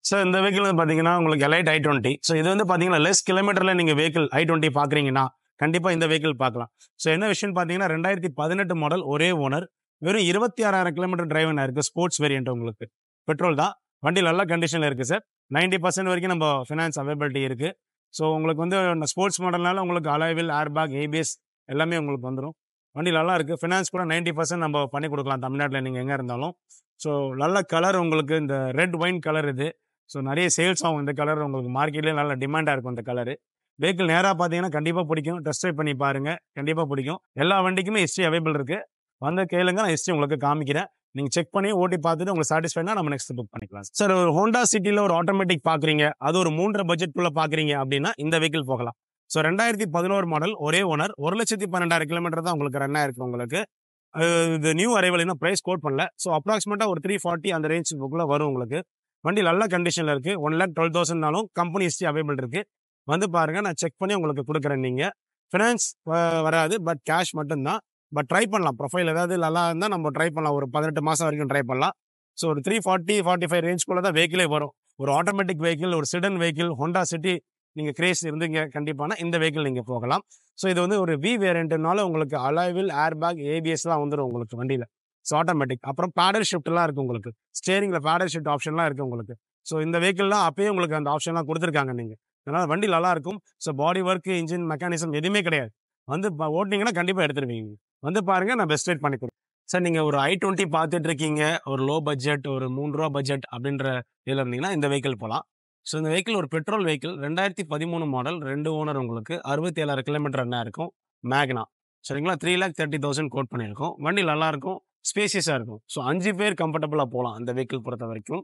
So இந்த vehicle வந்து பார்த்தீங்கன்னா உங்களுக்கு எலைட் i20. ஸோ இது வந்து பார்த்தீங்கன்னா லெஸ் கிலோமீட்டரில் நீங்கள் வெஹிக்கிள் i20 பார்க்குறீங்கன்னா கண்டிப்பாக இந்த வெஹிக்கிள் பார்க்கலாம். ஸோ என்ன விஷயம்னு பார்த்தீங்கன்னா 2018 மாடல் ஒரே ஓனர், வெறும் 26,000 கிலோமீட்டர் டிரைவ் இருக்குது. ஸ்போர்ட்ஸ் வேரியன்ட் உங்களுக்கு பெட்ரோல் தான். வண்டி நல்ல கண்டிஷனில் இருக்குது சார். 90% வரைக்கும் நம்ம ஃபினான்ஸ் அவைலபிலிட்டி இருக்குது. ஸோ உங்களுக்கு வந்து ஸ்போர்ட்ஸ் மாடல்னால உங்களுக்கு அலாய்வில், ஏர்பேக், ஏபிஎஸ் எல்லாமே உங்களுக்கு வந்துடும். வண்டி நல்லா இருக்குது. ஃபினான்ஸ் கூட 90% நம்ம பண்ணி கொடுக்கலாம் தமிழ்நாட்டில் நீங்கள் எங்கே இருந்தாலும். ஸோ நல்ல கலர் உங்களுக்கு இந்த ரெட் ஒயின் கலர் இது. ஸோ நிறைய சேல்ஸ் ஆகும் இந்த கலர். உங்களுக்கு மார்க்கெட்லேயே நல்ல டிமாண்டாக இருக்கும் இந்த கலரு. வெஹிக்கிள் நேராக பார்த்தீங்கன்னா கண்டிப்பாக பிடிக்கும். டெஸ்ட் ட்ரைவ் பண்ணி பாருங்கள், கண்டிப்பாக பிடிக்கும். எல்லா வண்டிக்குமே ஹிஸ்ட்ரி அவைலபிள் இருக்குது. வந்து கேளுங்க, நான் ஹிஸ்ட்ரி உங்களுக்கு காமிக்கிறேன். நீங்கள் செக் பண்ணி ஓட்டி பார்த்துட்டு உங்களுக்கு சாட்டிஸ்ஃபைனா நம்ம நெக்ஸ்ட் புக் பண்ணிக்கலாம். சார் ஒரு ஹோண்டா சிட்டியில் ஒரு ஆட்டோமேட்டிக் பார்க்குறீங்க, அது ஒரு 3.5 பட்ஜெட்குள்ளே பார்க்குறீங்க அப்படின்னா இந்த வெஹிக்கிள் போகலாம். ஸோ 2011 மாடல் ஒரே ஓனர், 1,12,000 கிலோமீட்டர் தான் உங்களுக்கு ரன் ஆயிருக்கு. உங்களுக்கு இது நியூ அரைவல், இன்னும் ப்ரைஸ் கோட் பண்ணல. ஸோ அப்ராக்சிமேட்டாக ஒரு 340 அந்த ரேஞ்ச் புக்கில் வரும் உங்களுக்கு. வண்டி நல்ல கண்டிஷனில் இருக்குது. 1,12,000 கம்பெனி ஹிஸ்ட்ரி அவைலபிள் இருக்குது. வந்து பாருங்கள், நான் செக் பண்ணி உங்களுக்கு கொடுக்குறேன். நீங்கள் ஃபினான்ஸ் வராது, பட் கேஷ் மட்டும்தான். பட் ட்ரை பண்ணலாம். ப்ரொஃபைல் ஏதாவது நல்லா இருந்தால் நம்ம ட்ரை பண்ணலாம். ஒரு 18 மாதம் வரைக்கும் ட்ரை பண்ணலாம். ஸோ ஒரு 340-45 ரேஞ்ச்குள்ளே தான் வெஹிக்கிளே வரும். ஒரு ஆட்டோமேட்டிக் வெஹிக்கிள், ஒரு சிடன் வெஹிக்கிள், ஹோண்டா சிட்டி நீங்கள் கிரேஸ் இருந்தீங்க கண்டிப்பான இந்த வெஹிக்கிள் நீங்கள் போகலாம். ஸோ இது வந்து ஒரு வி வேரியண்ட்னால உங்களுக்கு அலாய்வில், ஏர்பேக், ஏபிஎஸ்லாம் வந்துடும் உங்களுக்கு வண்டியில். So automatic. அப்புறம் பேடல் ஷிஃப்ட்லாம் இருக்குது உங்களுக்கு. ஸ்டேரிங்கில் பேடல் ஷிஃப்ட் ஆப்ஷன்லாம் இருக்குது உங்களுக்கு. ஸோ இந்த வெஹிக்கிள்லாம் அப்பயே உங்களுக்கு அந்த ஆப்ஷன்லாம் கொடுத்துருக்காங்க நீங்கள். அதனால் வண்டி நல்லா இருக்கும். So body work, engine mechanism எதுவுமே கிடையாது. வந்து ஓட்டினீங்கன்னா கண்டிப்பாக எடுத்துருவீங்க. வந்து பாருங்க, நான் பெஸ்ட் ரேட் பண்ணி கொடுக்குறேன். சார் நீங்கள் ஒரு i20 பார்த்துட்டு இருக்கீங்க, ஒரு லோ பட்ஜெட், ஒரு ₹3 பட்ஜெட் அப்படின்ற இதில் இருந்தீங்கன்னா இந்த வெஹிக்கிள் போகலாம். ஸோ இந்த வெஹிக்கிள் ஒரு பெட்ரோல் வெஹிக்கிள், 2013 மாடல், 2 ஓனர், உங்களுக்கு 67,000 கிலோமீட்டர் ரன் இருக்கும். மேக்னா சரிங்களா, 3,30,000 கோட் பண்ணியிருக்கோம். வண்டி நல்லா இருக்கும், ஸ்பேசியஸாக இருக்கும். ஸோ 5 பேர் கம்ஃபர்டபுளாக போகலாம் இந்த வெஹிக்கிள் பொறுத்த வரைக்கும்.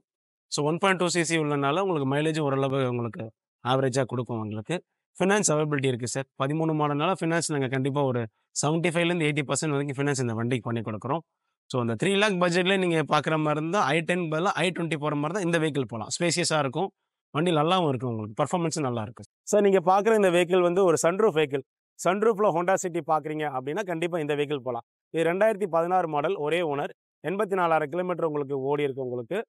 ஸோ 1.2 சிசி உள்ளனால உங்களுக்கு மைலேஜ் ஓரளவு உங்களுக்கு ஆவரேஜாக கொடுக்கும். உங்களுக்கு ஃபினான்ஸ் அவைலபிலிட்டி இருக்குது சார். 13 மாடல்னால ஃபினான்ஸ் நாங்கள் கண்டிப்பாக ஒரு 75% 80% வரைக்கும் ஃபினான்ஸ் இந்த வண்டிக்கு பண்ணி கொடுக்குறோம். ஸோ அந்த 3 லேக் பட்ஜெட்லேயே நீங்கள் பார்க்குற மாதிரி இருந்தால் i10 பதிலாக i20 போகிற மாதிரி தான் இந்த வெஹிக்கிள் போகலாம். ஸ்பேசியஸாக இருக்கும், வண்டி நல்லாவும் இருக்கும், உங்களுக்கு பர்ஃபார்மன்ஸும் நல்லா இருக்கும். சார் நீங்கள் பார்க்குற இந்த வெஹிக்கிள் வந்து ஒரு சன்ரூஃப் வெஹிக்கிள். சன்ரூஃபில் ஹோண்டா சிட்டி பார்க்குறீங்க அப்படின்னா கண்டிப்பாக இந்த வெஹிக்கிள் போகலாம். இது 2016 மாடல் ஒரே ஓனர், 84,000 கிலோமீட்டர் உங்களுக்கு ஓடி இருக்கு உங்களுக்கு.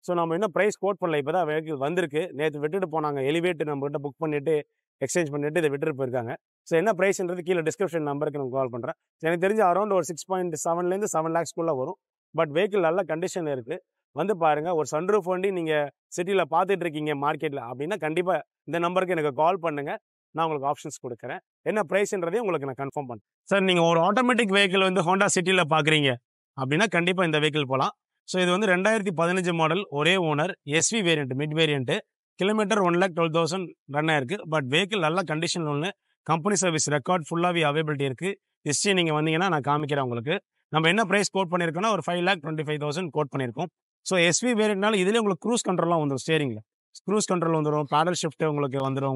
ஸோ நம்ம இன்னும் ப்ரைஸ் கோட் பண்ணல, இப்போ தான் வெஹிக்கிள் வந்திருக்கு. நேற்று விட்டுட்டு போனாங்க. எலிவேட் நம்மகிட்ட புக் பண்ணிவிட்டு எக்ஸ்சேஞ்ச் பண்ணிவிட்டு இதை விட்டுட்டு போயிருக்காங்க. ஸோ என்ன ப்ரைஸ்ன்றது கீழே டிஸ்கிரிப்ஷன் நம்பருக்கு நான் கால் பண்ணுறேன். எனக்கு தெரிஞ்சு அரௌண்ட் ஒரு 6.7 7 லேக்ஸ்க்குள்ளே வரும். பட் வெஹிக்கிள் நல்ல கண்டிஷனில் இருக்குது. வந்து பாருங்கள். ஒரு சன்ரூஃப் வண்டி நீங்கள் சிட்டியில் பார்த்துட்டு இருக்கீங்க மார்க்கெட்டில் அப்படின்னா கண்டிப்பாக இந்த நம்பருக்கு எனக்கு கால் பண்ணுங்கள். நான் உங்களுக்கு ஆப்ஷன்ஸ் கொடுக்குறேன். என்ன ப்ரைஸ்ன்றதையும் உங்களுக்கு நான் கன்ஃபார்ம் பண்ணுறேன். சார் நீங்கள் ஒரு ஆட்டோமேட்டிக் வெஹிக்கிள் வந்து ஹோண்டா சிட்டியில் பார்க்குறீங்க அப்படின்னா கண்டிப்பாக இந்த வெஹிக்கிள் போகலாம். ஸோ இது வந்து 2015 மாடல் ஒரே owner, SV variant, mid variant, kilometre 1,12,000 run ஆயிருக்கு. பட் வெஹிக்கிள் நல்ல கண்டிஷனில் ஒன்று, கம்பெனி சர்வீஸ் ரெக்கார்ட் ஃபுல்லாகவே அவைலபிலிட்டி இருக்குது. ஹிஸ்ட்ரி நீங்கள் வந்தீங்கன்னா நான் காமிக்கிறேன் உங்களுக்கு. நம்ம என்ன ப்ரைஸ் கோட் பண்ணியிருக்கோன்னா ஒரு 5,25,000 கோட் பண்ணியிருக்கோம். ஸோ எஸ்வி வேரியண்ட்னால இதுலேயே உங்களுக்கு க்ரூஸ் கண்ட்ரோல்லாம் வந்துடும். ஸ்டேரிங்கில் க்ரூஸ் கண்ட்ரோல் வந்துடும், பேடல் ஷிஃப்ட் உங்களுக்கு வந்துடும்,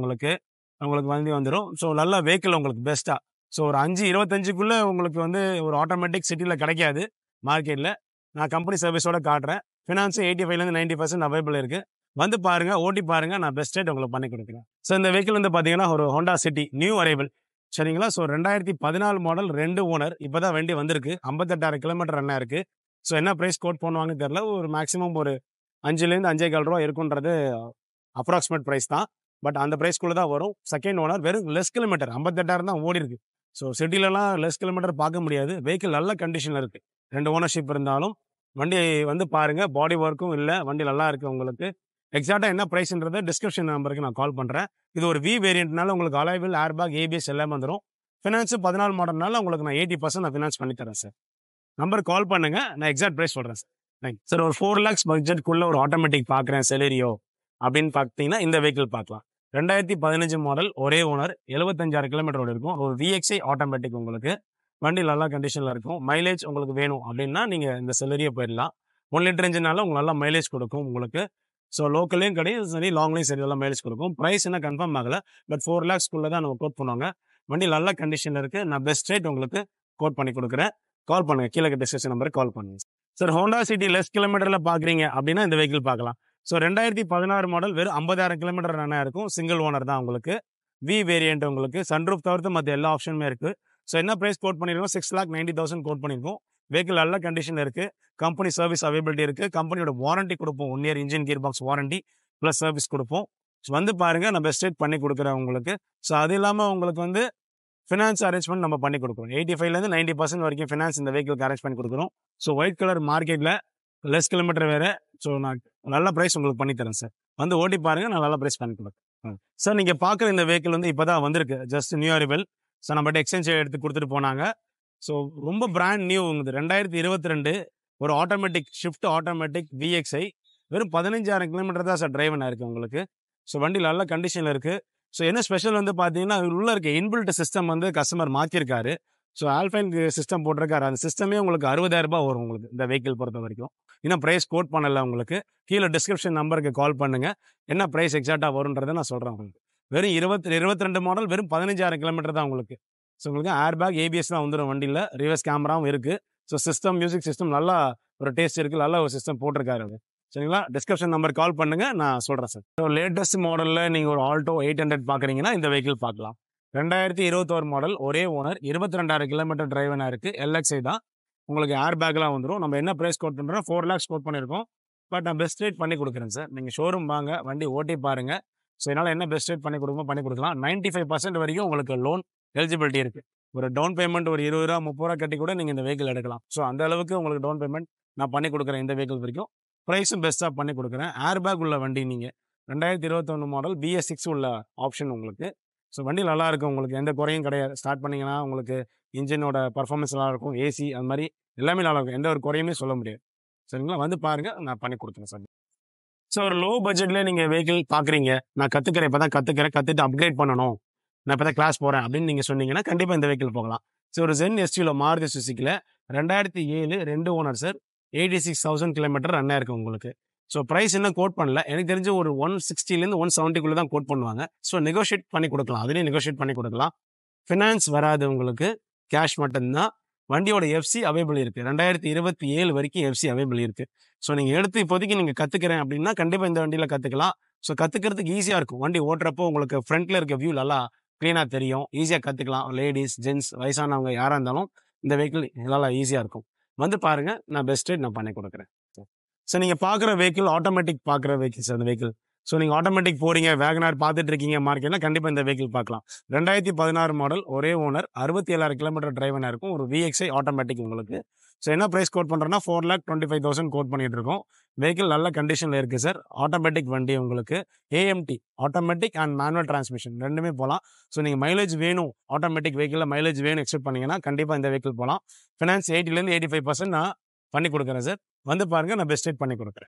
உங்களுக்கு வண்டி வந்துடும். ஸோ நல்ல வெஹிக்கிள் உங்களுக்கு பெஸ்ட்டாக. ஸோ ஒரு 5.25க்குள்ளே உங்களுக்கு வந்து ஒரு ஆட்டோமேட்டிக் சிட்டியில் கிடைக்காது மார்க்கெட்டில். நான் கம்பெனி சர்வீஸோட காட்டுறேன். ஃபினான்ஸும் 85% 90% அவைலபிள் இருக்குது. வந்து பாருங்கள், ஓட்டி பாருங்கள், நான் பெஸ்ட் ரேட் உங்களுக்கு பண்ணி கொடுக்குறேன். ஸோ இந்த வெஹிக்கிள் வந்து பார்த்தீங்கன்னா ஒரு ஹோண்டா சிட்டி நியூ அரைவல் சரிங்களா. ஸோ 2014 மாடல் 2 ஓனர், இப்போ தான் வண்டி வந்திருக்கு. 58,000 கிலோமீட்டர் ரன் ஆயிருக்கு. ஸோ என்ன ப்ரைஸ் கோட் பண்ணுவாங்கன்னு தெரில. ஒரு மேக்ஸிமம் ஒரு 5லேருந்து 5,4 ரூபா இருக்குன்றது அப்ராக்சிமேட் ப்ரைஸ் தான். பட் அந்த ப்ரைஸ்க்குள்ளே தான் வரும். செகண்ட் ஓனர், வெறும் லெஸ் கிலோமீட்டர் 58,000 தான் ஓடி இருக்கு. ஸோ சிட்டிலலாம் லெஸ் கிலோமீட்டர் பார்க்க முடியாது. வெஹிக்கிள் நல்ல கண்டிஷனில் இருக்குது. 2 ஓனர்ஷிப் இருந்தாலும் வண்டி வந்து பாருங்கள். பாடி ஒர்க்கும் இல்லை, வண்டி நல்லா இருக்குது உங்களுக்கு. எக்ஸாக்டாக என்ன ப்ரைஸ்ன்றதை டிஸ்கிரிப்ஷன் நம்பருக்கு நான் கால் பண்ணுறேன். இது ஒரு வி வேரியண்ட்னால உங்களுக்கு அலாய்வில், ஏர்பேக், ஏபிஎஸ் எல்லாமே வந்துடும். ஃபினான்ஸு 14 மாடல்னால உங்களுக்கு நான் 80% நான் ஃபினான்ஸ் பண்ணி தரேன் சார். நம்பருக்கு கால் பண்ணுங்கள், நான் எக்ஸாக்ட் ப்ரைஸ் சொல்கிறேன் சார். Thank you sir. ஒரு 4 lakhs பட்ஜெட்குள்ளே ஒரு ஆட்டோமேட்டிக் பார்க்குறேன் செலேரியோ அப்படின்னு பார்த்தீங்கன்னா இந்த வெஹிக்கிள் பார்க்கலாம். 2015 மாடல் ஒரே ஓனர், 75,000 கிலோமீட்டரோடு இருக்கும். ஒரு விஎக்ஸ்ஐ ஆட்டோமேட்டிக் உங்களுக்கு. வண்டி நல்லா கண்டிஷனில் இருக்கும். மைலேஜ் உங்களுக்கு வேணும் அப்படின்னா நீங்கள் இந்த செலரியை போயிடலாம். 1 லிட்டர் இன்ஜினால உங்களுக்கு நல்லா மைலேஜ் கொடுக்கும் உங்களுக்கு. ஸோ லோக்கல்லையும் கிடையாது, சரி லாங்லேயும் சரி, நல்லா மைலேஜ் கொடுக்கும். ப்ரைஸ் என்ன கன்ஃபார்ம் ஆகலை, பட் 4 lakhsக்குள்ளே தான் நம்ம கோட் பண்ணுவாங்க. வண்டி நல்ல கண்டிஷனில் இருக்குது. நான் பெஸ்ட் ரேட் உங்களுக்கு கோட் பண்ணி கொடுக்குறேன். கால் பண்ணுங்கள், கீழே டிஸ்கிரிப்ஷன் நம்பருக்கு கால் பண்ணுங்கள் சார். ஹோண்டா சிட்டி லெஸ் கிலோமீட்டரில் பார்க்குறீங்க அப்படின்னா இந்த வெஹிக்கிள் பார்க்கலாம். ஸோ 2016 மாடல், வெறும் 50,000 கிலோமீட்டர் ரன் ஆயிருக்கும். சிங்கிள் ஓனர் தான் உங்களுக்கு. வி வேரியண்ட் உங்களுக்கு. சன்ரூஃப் தவிர்த்து மற்ற எல்லா ஆப்ஷனுமே இருக்குது. ஸோ என்ன ப்ரைஸ் கோட் பண்ணியிருக்கோம், 6,90,000 கோட் பண்ணியிருக்கோம். வெஹிக்கிள் நல்ல கண்டிஷனில் இருக்குது. கம்பெனி சர்வீஸ் அவைலபிலிட்டி இருக்குது. கம்பெனியோட வாரண்டி கொடுப்போம், 1 year engine gear box warranty. Plus service கொடுப்போம். ஸோ வந்து பாருங்கள், நான் பெஸ்ட் ரேட் பண்ணி கொடுக்குறேன் உங்களுக்கு. ஸோ அது இல்லாமல் உங்களுக்கு வந்து ஃபினான்ஸ் அரேஞ்ச்மெண்ட் நம்ம பண்ணி கொடுக்குறோம். 85லேருந்து 90% வரைக்கும் ஃபினான்ஸ் இந்த வெஹிக்கிளுக்கு அரேஞ்ச் பண்ணி கொடுக்குறோம். ஸோ ஒயிட் கலர் மார்க்கெட்டில் லெஸ் கிலோமீட்டர் வேறு. ஸோ நான் நல்ல ப்ரைஸ் உங்களுக்கு பண்ணி தரேன் சார். வந்து ஓட்டி பாருங்கள், நான் நல்ல ப்ரைஸ் பண்ணி கொடுக்குறேன். சார் நீங்கள் பார்க்குற இந்த வெஹிக்கிள் வந்து இப்போ தான் வந்திருக்கு, ஜஸ்ட் நியூ அரைவல். ஸோ நம்மகிட்ட எக்ஸ்சேஞ்ச் எடுத்து கொடுத்துட்டு போனாங்க. ஸோ ரொம்ப பிராண்ட் நியூ உங்குது. 2022 ஒரு ஆட்டோமேட்டிக் ஷிஃப்ட் ஆட்டோமேட்டிக் VXI வெறும் 15,000 கிலோமீட்டர் தான் சார் டிரைவ் இருக்குது உங்களுக்கு. ஸோ வண்டி நல்ல கண்டிஷனில் இருக்குது. ஸோ என்ன ஸ்பெஷல் வந்து பார்த்தீங்கன்னா, உள்ளே இருக்க இன்பில்ட் சிஸ்டம் வந்து கஸ்டமர் மாற்றிருக்காரு. ஸோ ஆல்ஃபைன் சிஸ்டம் போட்டிருக்காரு. அந்த சிஸ்டமே உங்களுக்கு 60,000 வரும் உங்களுக்கு இந்த வெஹிக்கிள் பொறுத்த வரைக்கும். இன்னும் ப்ரைஸ் கோட் பண்ணலை உங்களுக்கு. கீழே டிஸ்கிரிப்ஷன் நம்பருக்கு கால் பண்ணுங்கள், என்ன ப்ரைஸ் எக்ஸாக்டாக வரும்ன்றதை நான் சொல்கிறேன் உங்களுக்கு. வெறும் 22 மாடல், வெறும் 15,000 கிலோமீட்டர் தான் உங்களுக்கு. ஸோ உங்களுக்கு ஏர் பேக் ABSலாம் வந்துடும் வண்டியில், ரிவர்ஸ் கேமராவும் இருக்குது. ஸோ சிஸ்டம் மியூசிக் சிஸ்டம் நல்லா ஒரு டேஸ்ட் இருக்குது, நல்ல ஒரு சிஸ்டம் போட்டிருக்காரு அது. சரிங்களா? டிஸ்கிரிப்ஷன் நம்பர் கால் பண்ணுங்கள், நான் சொல்கிறேன் சார். ஸோ லேட்டஸ்ட் மாடலில் நீங்கள் ஒரு ஆல்டோ 800 பார்க்குறீங்கன்னா இந்த வெஹிக்கிள் பார்க்கலாம். 2021 மாடல், ஒரே ஓனர், 22,000 கிலோமீட்டர் டிரைவனாக இருக்குது. LXI தான். உங்களுக்கு ஏர் பேக்லாம் வந்துடும். நம்ம என்ன ப்ரைஸ் கோட் பண்ணுறோம், 4 lakhs கோட் பண்ணியிருக்கோம். பட் நான் பெஸ்ட் ரேட் பண்ணி கொடுக்குறேன் சார். நீங்கள் ஷோரூம் வாங்க, வண்டி ஓட்டி பாருங்கள். ஸோ என்னால் என்ன பெஸ்ட் ரேட் பண்ணி கொடுக்குமோ பண்ணி கொடுக்கலாம். 95% வரைக்கும் உங்களுக்கு லோன் எலிஜிபிலிட்டி இருக்குது. ஒரு டவுன் பேமெண்ட் ஒரு 20 ரூபா 30 ரூபா கட்டி கூட நீங்கள் இந்த வெஹிக்கிள் எடுக்கலாம். ஸோ அந்த அளவுக்கு உங்களுக்கு டவுன் பேமெண்ட் நான் பண்ணி கொடுக்குறேன் இந்த வெஹிக்கிள் வரைக்கும். ப்ரைஸும் பெஸ்ட்டாக பண்ணி கொடுக்குறேன். ஏர் பேக் உள்ள வண்டி நீங்கள் 2021 மாடல் BS6 உள்ள ஆப்ஷன் உங்களுக்கு. ஸோ வண்டி நல்லாயிருக்கும், உங்களுக்கு எந்த குறையும் கிடையாது. ஸ்டார்ட் பண்ணிங்கன்னா உங்களுக்கு இன்ஜினோட பர்ஃபார்மன்ஸ் நல்லாயிருக்கும், AC அது மாதிரி எல்லாமே நல்லாயிருக்கும், எந்த ஒரு குறையுமே சொல்ல முடியாது. சரிங்களா? வந்து பாருங்கள், நான் பண்ணி கொடுத்துறேன் சார். ஸோ ஒரு லோ பட்ஜெட்டில் நீங்கள் வெஹிக்கிள் பார்க்குறீங்க, நான் கற்றுக்கிறேன், இப்போ தான் கற்றுட்டு அப்கிரேட் பண்ணணும், நான் இப்போ தான் கிளாஸ் போகிறேன் அப்படின்னு நீங்கள் சொன்னீங்கன்னா கண்டிப்பாக இந்த வெஹிக்கிள் போகலாம். ஸோ ஒரு Zen SUவில் மாருதி சுசுக்கியில் 2007 2 ஓனர் சார், 86,000 கிலோமீட்டர் ரன் ஆயிருக்கு உங்களுக்கு. ஸோ ப்ரைஸ் இன்னும் கோட் பண்ணல, எனக்கு தெரிஞ்சு ஒரு 160லேருந்து 170 தான் கோட் பண்ணுவாங்க. ஸோ நெகோஷியேட் பண்ணி கொடுக்கலாம், அதுலேயும் நெகோஷியேட் பண்ணி கொடுக்கலாம். ஃபினான்ஸ் வராது உங்களுக்கு, கேஷ் மட்டும்தான். வண்டியோட FC அவைபிள் இருக்குது, 2027 வரைக்கும் FC அவைபிள் இருக்குது. ஸோ நீங்கள் எடுத்து இப்போதைக்கு நீங்கள் கற்றுக்கிறேன் அப்படின்னா கண்டிப்பாக இந்த வண்டியில் கற்றுக்கலாம். ஸோ கற்றுக்கிறதுக்கு ஈஸியாக இருக்கும். வண்டி ஓட்டுறப்போ உங்களுக்கு ஃப்ரண்ட்டில் இருக்க வியூ நல்லா க்ளீனாக தெரியும், ஈஸியாக கற்றுக்கலாம். லேடிஸ், ஜென்ட்ஸ், வயசானவங்க யாராக இருந்தாலும் இந்த வெஹிக்கிள் நல்லா ஈஸியாக இருக்கும். வந்து பாருங்கள், நான் பெஸ்ட் ரேட் நான் பண்ணி கொடுக்குறேன். ஸோ நீங்கள் பார்க்குற வெஹிக்கிள் ஆட்டோமேட்டிக் பார்க்குற வெஹிக்கிள் சார் இந்த வெஹிக்கிள். ஸோ நீங்கள் ஆட்டோமேட்டிக் போகிறீங்க, வேகனார் பார்த்துட்டு இருக்கீங்க மார்க்கெட்னா கண்டிப்பாக இந்த வெஹிக்கிள் பார்க்கலாம். 2016 மாடல், ஒரே ஓனர், 67,000 கிலோமீட்டர் டிரைவனாக இருக்கும். ஒரு VXI ஆட்டோமேட்டிக் உங்களுக்கு. ஸோ என்ன ப்ரைஸ் கோட் பண்ணுறோன்னா 4,25,000 கோட் பண்ணிட்டு இருக்கோம். வெஹிக்கிள் நல்ல கண்டிஷனில் இருக்குது சார். ஆட்டோமேட்டிக் வண்டி உங்களுக்கு. AMT automatic and manual transmission ரெண்டுமே போகலாம். ஸோ நீங்கள் மைலேஜ் வேணும், ஆட்டோமேட்டிக் வெஹிக்கிளில் மைலேஜ் வேணும் எக்ஸ்பெக்ட் பண்ணிங்கன்னா கண்டிப்பாக இந்த வெஹிக்கிள் போகலாம். ஃபினான்ஸ் 80லேருந்து 85% நான் பண்ணி கொடுக்குறேன் சார். வந்து பாருங்கள், நான் பெஸ்ட் ரேட் பண்ணி கொடுக்குறேன்.